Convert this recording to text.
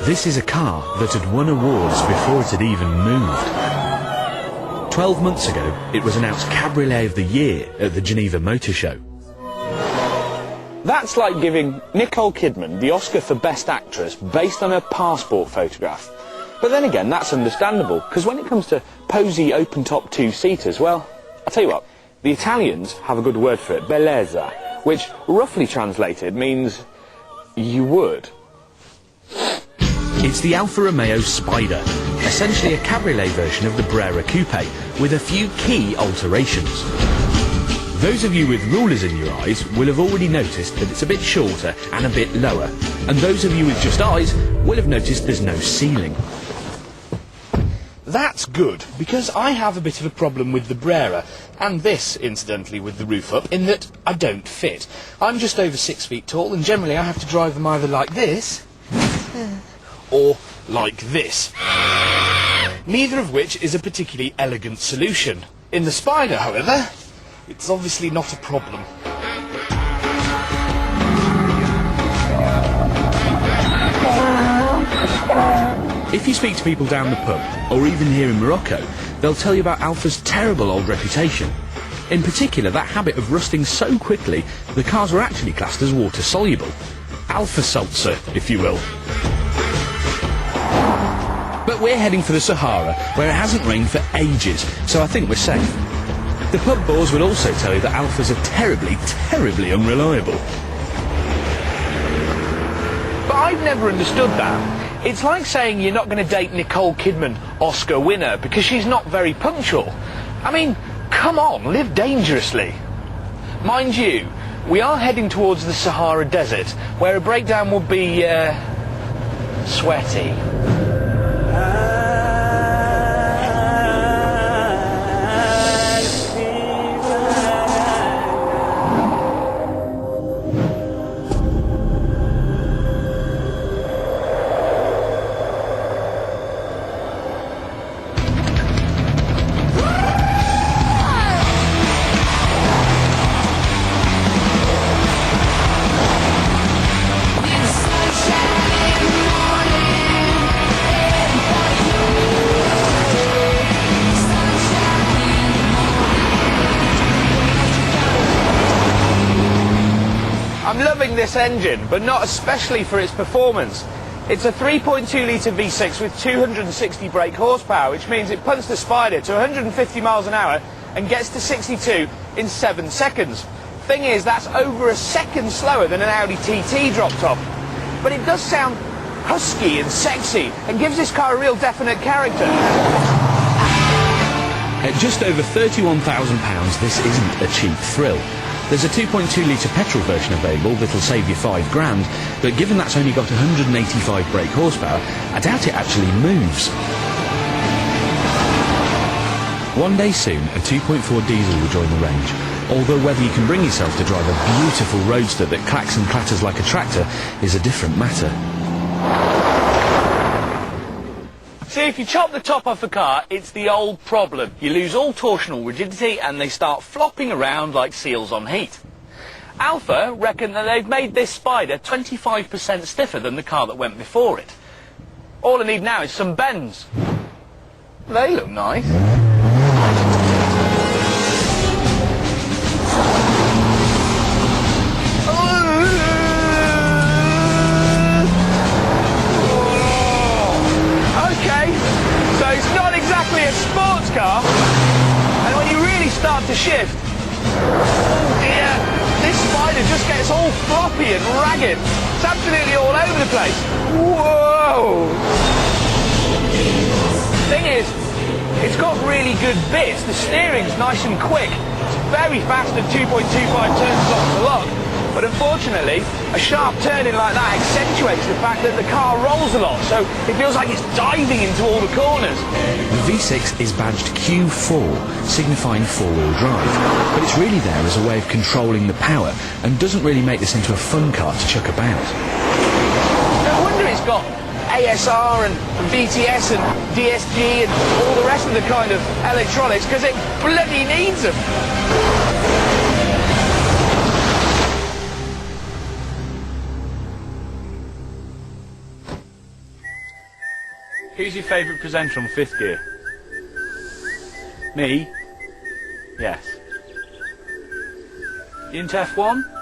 This is a car that had won awards before it had even moved. 12 months ago, it was announced Cabriolet of the Year at the Geneva Motor Show. That's like giving Nicole Kidman the Oscar for Best Actress based on her passport photograph. But then again, that's understandable, because when it comes to posy open-top two-seaters, well, I'll tell you what, the Italians have a good word for it, bellezza, which roughly translated means you would. It's the Alfa Romeo Spider, essentially a cabriolet version of the Brera Coupe, with a few key alterations. Those of you with rulers in your eyes will have already noticed that it's a bit shorter and a bit lower, and those of you with just eyes will have noticed there's no ceiling. That's good, because I have a bit of a problem with the Brera, and this, incidentally, with the roof up, in that I don't fit. I'm just over 6 feet tall, and generally I have to drive them either like this, or like this. Neither of which is a particularly elegant solution. In the Spider, however, it's obviously not a problem. If you speak to people down the pub, or even here in Morocco, they'll tell you about Alfa's terrible old reputation. In particular, that habit of rusting so quickly, the cars were actually classed as water-soluble. Alfa Seltzer, if you will. But we're heading for the Sahara, where it hasn't rained for ages, so I think we're safe. The pub bores will also tell you that Alfas are terribly, terribly unreliable. But I've never understood that. It's like saying you're not going to date Nicole Kidman, Oscar winner, because she's not very punctual. I mean, come on, live dangerously. Mind you, we are heading towards the Sahara Desert, where a breakdown would be, sweaty. I'm loving this engine, but not especially for its performance. It's a 3.2 litre V6 with 260 brake horsepower, which means it punts the Spider to 150 miles an hour and gets to 62 in 7 seconds. Thing is, that's over a second slower than an Audi TT drop top. But it does sound husky and sexy and gives this car a real definite character. At just over £31,000, this isn't a cheap thrill. There's a 2.2 litre petrol version available that'll save you £5,000, but given that's only got 185 brake horsepower, I doubt it actually moves. One day soon, a 2.4 diesel will join the range, although whether you can bring yourself to drive a beautiful roadster that clacks and clatters like a tractor is a different matter. See, if you chop the top off the car, it's the old problem. You lose all torsional rigidity and they start flopping around like seals on heat. Alfa reckon that they've made this Spider 25% stiffer than the car that went before it. All I need now is some bends. They look nice. Sports car, and when you really start to shift, oh dear, this Spider just gets all floppy and ragged. It's absolutely all over the place. Whoa! Thing is, it's got really good bits. The steering's nice and quick. It's very fast at 2.25 turns off the lock. But unfortunately, a sharp turning like that accentuates the fact that the car rolls a lot, so it feels like it's diving into all the corners. The V6 is badged Q4, signifying four-wheel drive, but it's really there as a way of controlling the power and doesn't really make this into a fun car to chuck about. No wonder it's got ASR and BTS and DSG and all the rest of the kind of electronics, because it bloody needs them. Who's your favourite presenter on Fifth Gear? Me? Yes. You into F1?